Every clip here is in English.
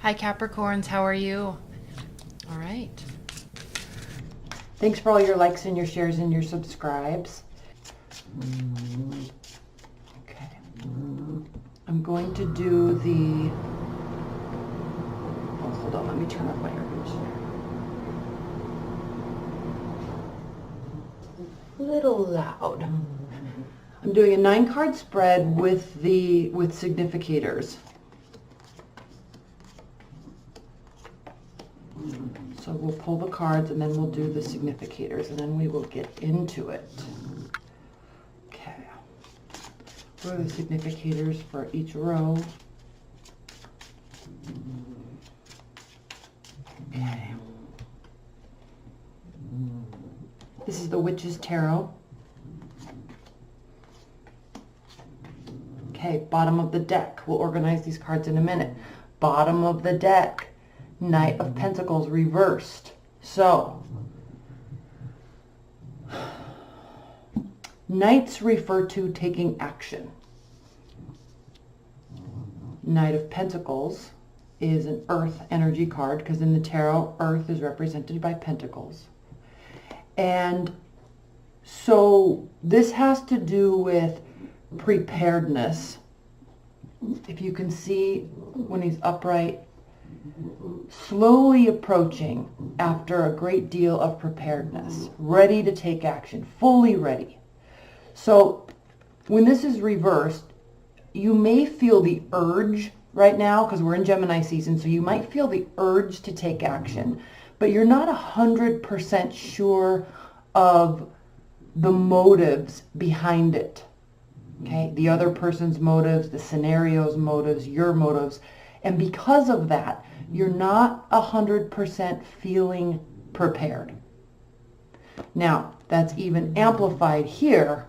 Hi Capricorns, how are you? All right. Thanks for all your likes and your shares and your subscribes. Okay. I'm going to do the... Oh, hold on, let me turn off my air conditioner. A little loud. I'm doing a 9-card spread with significators. So we'll pull the cards and then we'll do the significators and then we will get into it. Okay. What are the significators for each row? Okay. This is the Witch's Tarot. Okay, bottom of the deck. We'll organize these cards in a minute. Bottom of the deck. Knight of Pentacles reversed. So, Knights refer to taking action. Knight of Pentacles is an earth energy card because in the tarot, earth is represented by pentacles. And so this has to do with preparedness. If you can see when he's upright, slowly approaching after a great deal of preparedness, ready to take action, fully ready. So when this is reversed, you may feel the urge right now, because we're in Gemini season, so you might feel the urge to take action, but you're not 100% sure of the motives behind it. Okay, the other person's motives, the scenario's motives, your motives. And because of that, you're not 100% feeling prepared. Now, that's even amplified here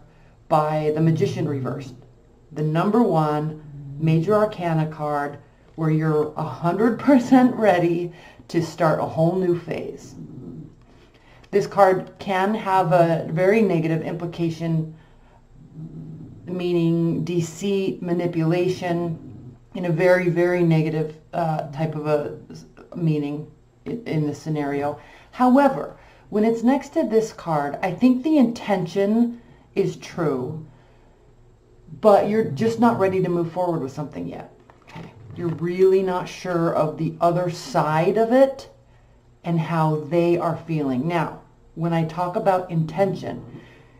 by the Magician reversed. The number 1 major arcana card where you're 100% ready to start a whole new phase. This card can have a very negative implication, meaning deceit, manipulation, in a very, very negative type of a meaning in the scenario. However, when it's next to this card, I think the intention is true, but you're just not ready to move forward with something yet. Okay? You're really not sure of the other side of it and how they are feeling. Now, when I talk about intention,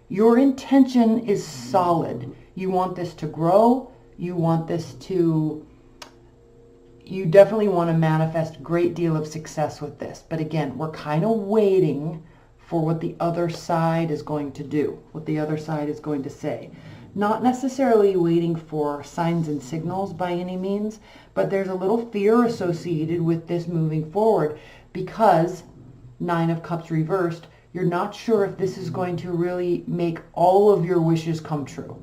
your intention is solid. You want this to grow. You want this to, you definitely want to manifest a great deal of success with this. But again, we're kind of waiting for what the other side is going to do, what the other side is going to say. Not necessarily waiting for signs and signals by any means, but there's a little fear associated with this moving forward because 9 of Cups reversed, you're not sure if this is going to really make all of your wishes come true.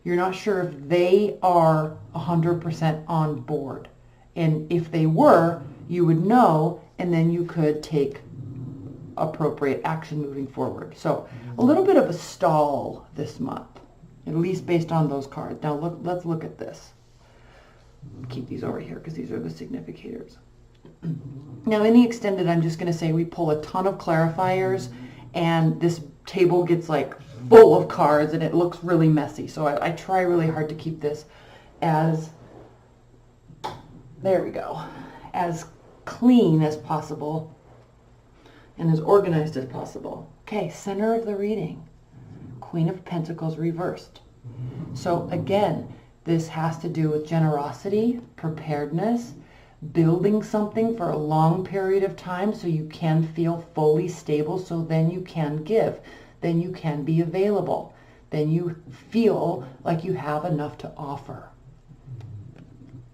You're not sure if they are 100% on board. And if they were, you would know, and then you could take appropriate action moving forward. So a little bit of a stall this month, at least based on those cards. Now let's look at this. Keep these over here because these are the significators. Now in the extended, I'm just going to say we pull a ton of clarifiers and this table gets like full of cards and it looks really messy. So I try really hard to keep this as, there we go, as clean as possible and as organized as possible. Okay, center of the reading, Queen of Pentacles reversed. So again, this has to do with generosity, preparedness, building something for a long period of time so you can feel fully stable, so then you can give, then you can be available, then you feel like you have enough to offer.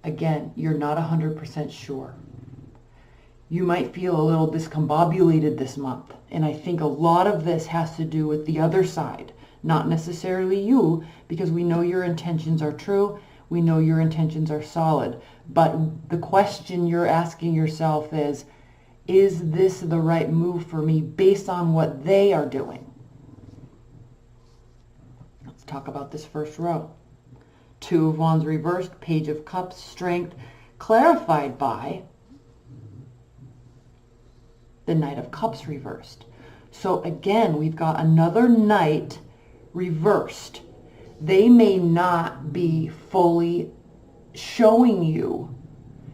Again, you're not 100% sure. You might feel a little discombobulated this month, and I think a lot of this has to do with the other side, not necessarily you, because we know your intentions are true, we know your intentions are solid, but the question you're asking yourself is this the right move for me based on what they are doing? Let's talk about this first row. 2 of Wands reversed, Page of Cups, strength, clarified by the Knight of Cups reversed. So again, we've got another Knight reversed. They may not be fully showing you.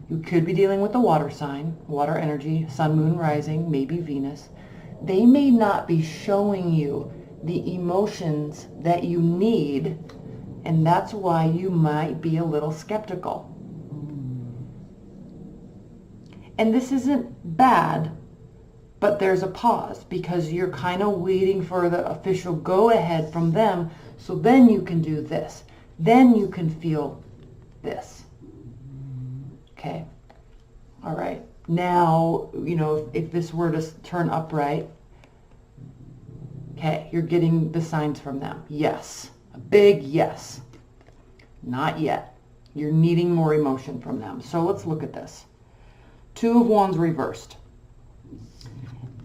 You could be dealing with the water sign, water energy, sun, moon, rising, maybe Venus. They may not be showing you the emotions that you need, and that's why you might be a little skeptical. And this isn't bad, but there's a pause because you're kind of waiting for the official go-ahead from them, so then you can do this. Then you can feel this. Okay. All right. Now, you know, if this were to turn upright, okay, you're getting the signs from them. Yes. A big yes. Not yet. You're needing more emotion from them. So let's look at this. Two of Wands reversed.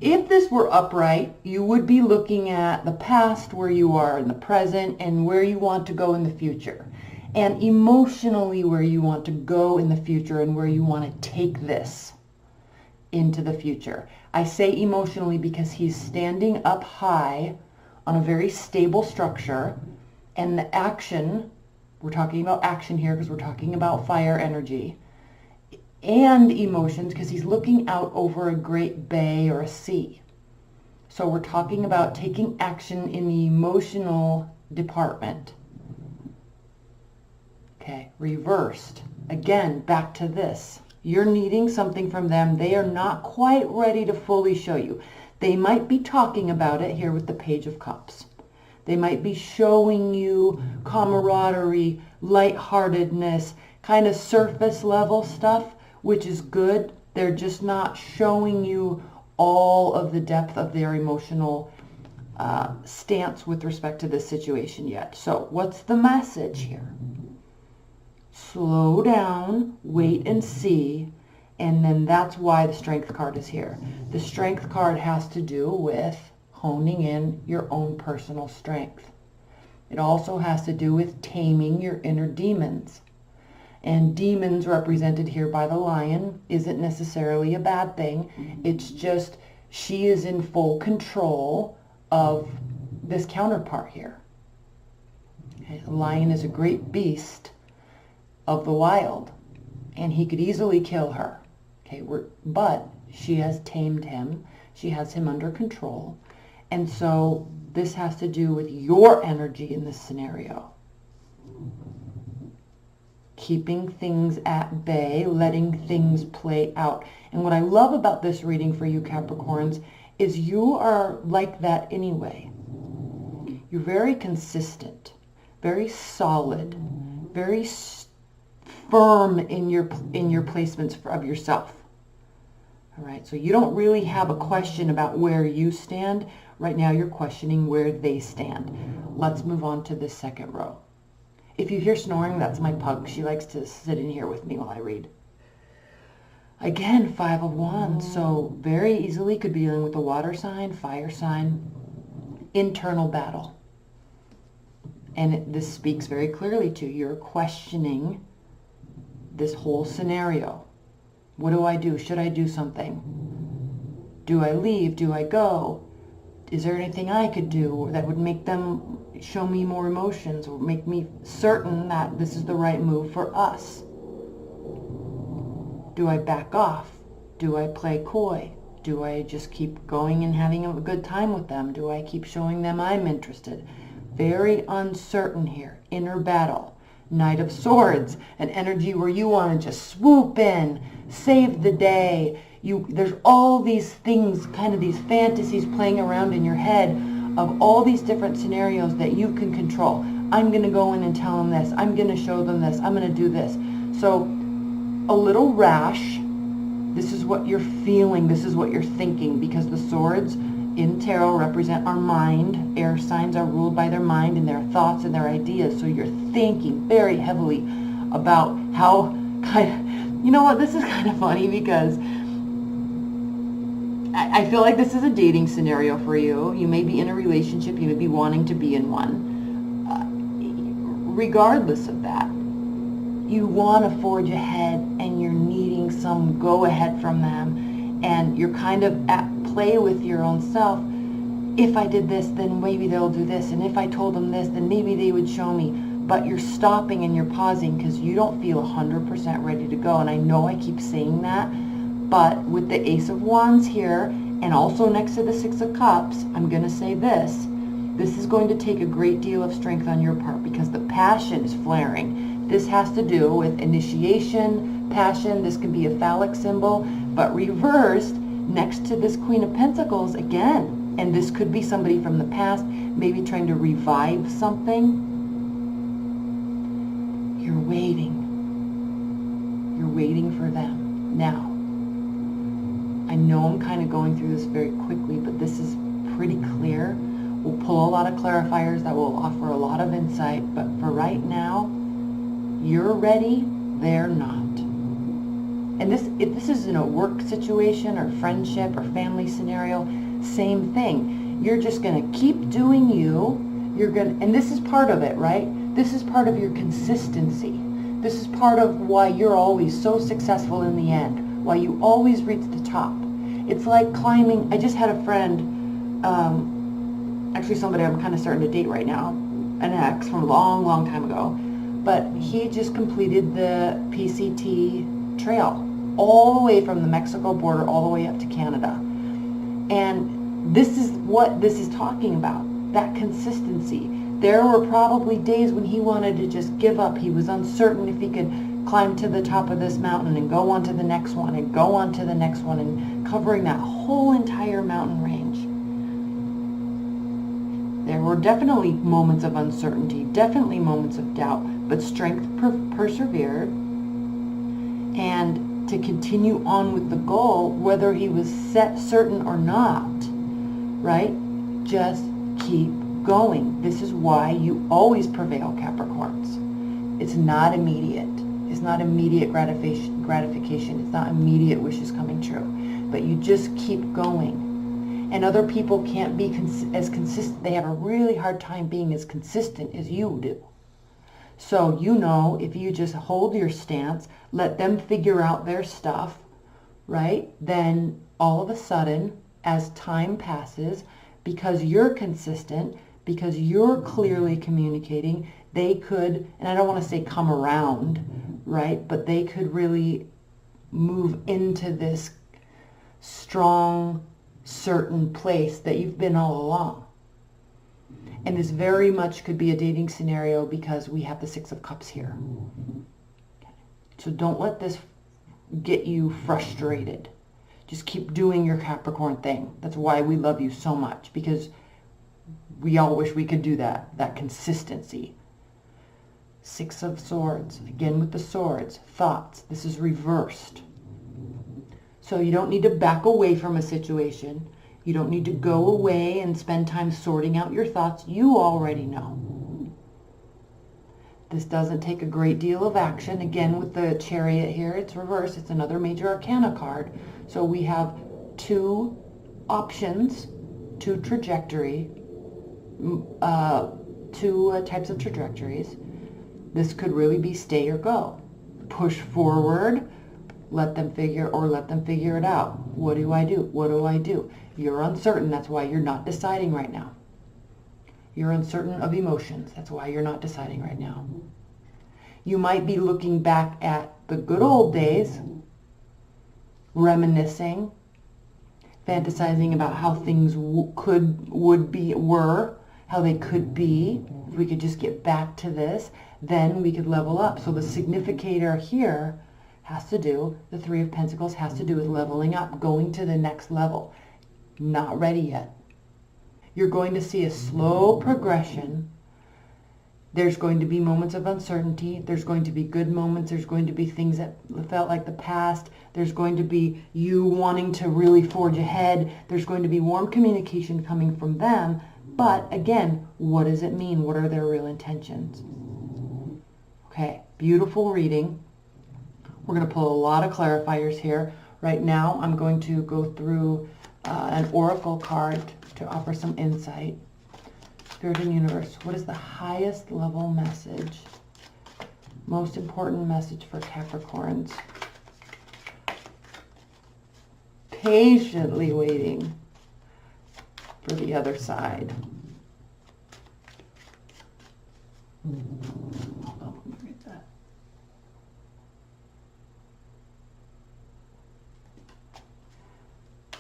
If this were upright, you would be looking at the past, where you are in the present, and where you want to go in the future. And emotionally where you want to go in the future and where you want to take this into the future. I say emotionally because he's standing up high on a very stable structure, and the action, we're talking about action here because we're talking about fire energy, and emotions because he's looking out over a great bay or a sea. So we're talking about taking action in the emotional department. Okay, reversed. Again, back to this. You're needing something from them. They are not quite ready to fully show you. They might be talking about it here with the Page of Cups. They might be showing you camaraderie, lightheartedness, kind of surface level stuff, which is good. They're just not showing you all of the depth of their emotional stance with respect to this situation yet. So what's the message here? Slow down, wait and see, and then that's why the Strength card is here. The Strength card has to do with honing in your own personal strength. It also has to do with taming your inner demons. And demons represented here by the lion isn't necessarily a bad thing. It's just she is in full control of this counterpart here. Okay, a lion is a great beast of the wild, and he could easily kill her. Okay, but she has tamed him. She has him under control. And so this has to do with your energy in this scenario. Keeping things at bay, letting things play out. And what I love about this reading for you Capricorns is you are like that anyway. You're very consistent, very solid, very firm in your placements of yourself. All right, so you don't really have a question about where you stand. Right now you're questioning where they stand. Let's move on to the second row. If you hear snoring, that's my pug. She likes to sit in here with me while I read. Again, Five of Wands, so very easily could be dealing with a water sign, fire sign, internal battle. And this speaks very clearly to you're questioning this whole scenario. What do I do? Should I do something? Do I leave? Do I go? Is there anything I could do that would make them show me more emotions or make me certain that this is the right move for us? Do I back off? Do I play coy? Do I just keep going and having a good time with them? Do I keep showing them I'm interested? Very uncertain here. Inner battle. Knight of Swords, an energy where you want to just swoop in, save the day. There's all these things, kind of these fantasies playing around in your head of all these different scenarios that you can control. I'm going to go in and tell them this. I'm going to show them this. I'm going to do this. So a little rash. This is what you're feeling. This is what you're thinking, because the swords in tarot represent our mind. Air signs are ruled by their mind and their thoughts and their ideas. So you're thinking very heavily about how you know what, this is kind of funny because I feel like this is a dating scenario for you. You may be in a relationship. You may be wanting to be in one. Regardless of that, you want to forge ahead and you're needing some go-ahead from them. And you're kind of play with your own self. If I did this, then maybe they'll do this. And if I told them this, then maybe they would show me. But you're stopping and you're pausing because you don't feel 100% ready to go. And I know I keep saying that, but with the Ace of Wands here, and also next to the Six of Cups, I'm going to say this. This is going to take a great deal of strength on your part because the passion is flaring. This has to do with initiation, passion. This can be a phallic symbol, but reversed next to this Queen of Pentacles again. And this could be somebody from the past, maybe trying to revive something. You're waiting. You're waiting for them. Now, I know I'm kind of going through this very quickly, but this is pretty clear. We'll pull a lot of clarifiers that will offer a lot of insight, but for right now, you're ready, they're not. And if this is in a work situation or friendship or family scenario, same thing. You're just going to keep doing you. And this is part of it, right? This is part of your consistency. This is part of why you're always so successful in the end, why you always reach the top. It's like climbing. I just had a friend, actually somebody I'm kind of starting to date right now, an ex from a long, long time ago, but he just completed the PCT trail all the way from the Mexico border all the way up to Canada. And this is what this is talking about, that consistency. There were probably days when he wanted to just give up. He was uncertain if he could climb to the top of this mountain and go on to the next one and go on to the next one and covering that whole entire mountain range. There were definitely moments of uncertainty, definitely moments of doubt, but strength persevered. And to continue on with the goal, whether he was set certain or not, right? Just keep going. This is why you always prevail, Capricorns. It's not immediate. It's not immediate gratification. It's not immediate wishes coming true. But you just keep going. And other people can't be as consistent. They have a really hard time being as consistent as you do. So, you know, if you just hold your stance, let them figure out their stuff, right? Then all of a sudden, as time passes, because you're consistent, because you're clearly communicating, they could, and I don't want to say come around, right? But they could really move into this strong, certain place that you've been all along. And this very much could be a dating scenario because we have the Six of Cups here. So don't let this get you frustrated. Just keep doing your Capricorn thing. That's why we love you so much, because we all wish we could do that consistency. Six of Swords, again with the swords, thoughts. This is reversed. So you don't need to back away from a situation. You don't need to go away and spend time sorting out your thoughts. You already know. This doesn't take a great deal of action. Again, with the Chariot here, it's reversed. It's another major arcana card. So we have two options, two trajectory, two types of trajectories. This could really be stay or go. Push forward, let them figure it out. What do I do? What do I do? You're uncertain. That's why you're not deciding right now. You're uncertain of emotions. That's why you're not deciding right now. You might be looking back at the good old days, reminiscing, fantasizing about how things were, how they could be. If we could just get back to this, then we could level up. So the significator here has to do, the Three of Pentacles has to do with leveling up, going to the next level. Not ready yet. You're going to see a slow progression. There's going to be moments of uncertainty. There's going to be good moments. There's going to be things that felt like the past. There's going to be you wanting to really forge ahead. There's going to be warm communication coming from them. But again, what does it mean? What are their real intentions? Okay, beautiful reading. We're going to pull a lot of clarifiers here. Right now, I'm going to go through an oracle card to offer some insight. Spirit and Universe, what is the highest level message? Most important message for Capricorns. Patiently waiting. for the other side. Hold on, let me read that.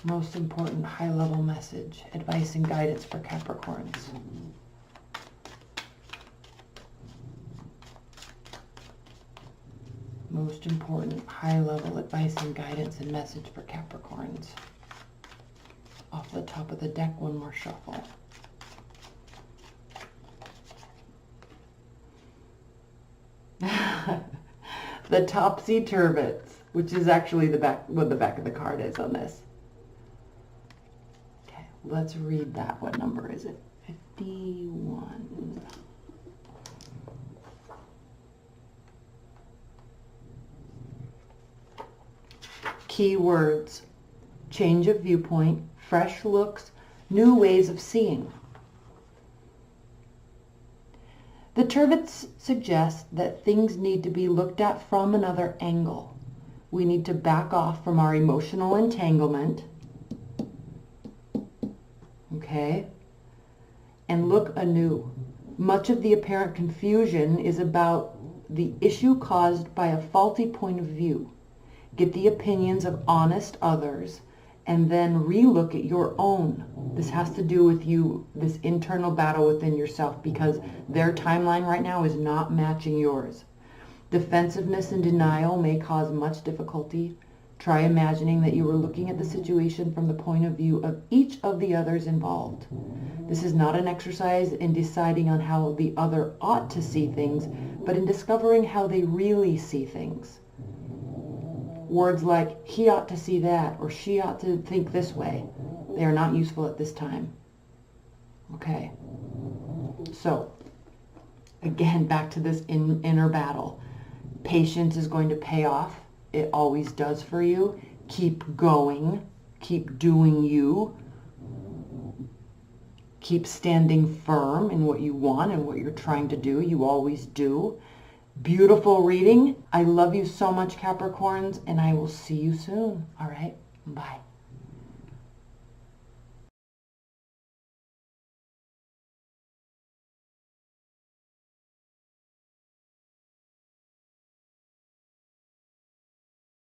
Most important high-level message, advice and guidance for Capricorns. Most important high-level advice and guidance and message for Capricorns. Off the top of the deck, one more shuffle. The topsy-turvets, which is actually the back, what the back of the card is on this. Okay, let's read that. What number is it? 51. Key words: change of viewpoint, fresh looks, new ways of seeing. The turvets suggest that things need to be looked at from another angle. We need to back off from our emotional entanglement, okay, and look anew. Much of the apparent confusion is about the issue caused by a faulty point of view. Get the opinions of honest others and then relook at your own. This has to do with you, this internal battle within yourself, because their timeline right now is not matching yours. Defensiveness and denial may cause much difficulty. Try imagining that you were looking at the situation from the point of view of each of the others involved. This is not an exercise in deciding on how the other ought to see things, but in discovering how they really see things. Words like, he ought to see that, or she ought to think this way, they are not useful at this time. Okay. So, again, back to this inner battle. Patience is going to pay off. It always does for you. Keep going. Keep doing you. Keep standing firm in what you want and what you're trying to do. You always do. Beautiful reading. I love you so much, Capricorns, and I will see you soon. All right? Bye.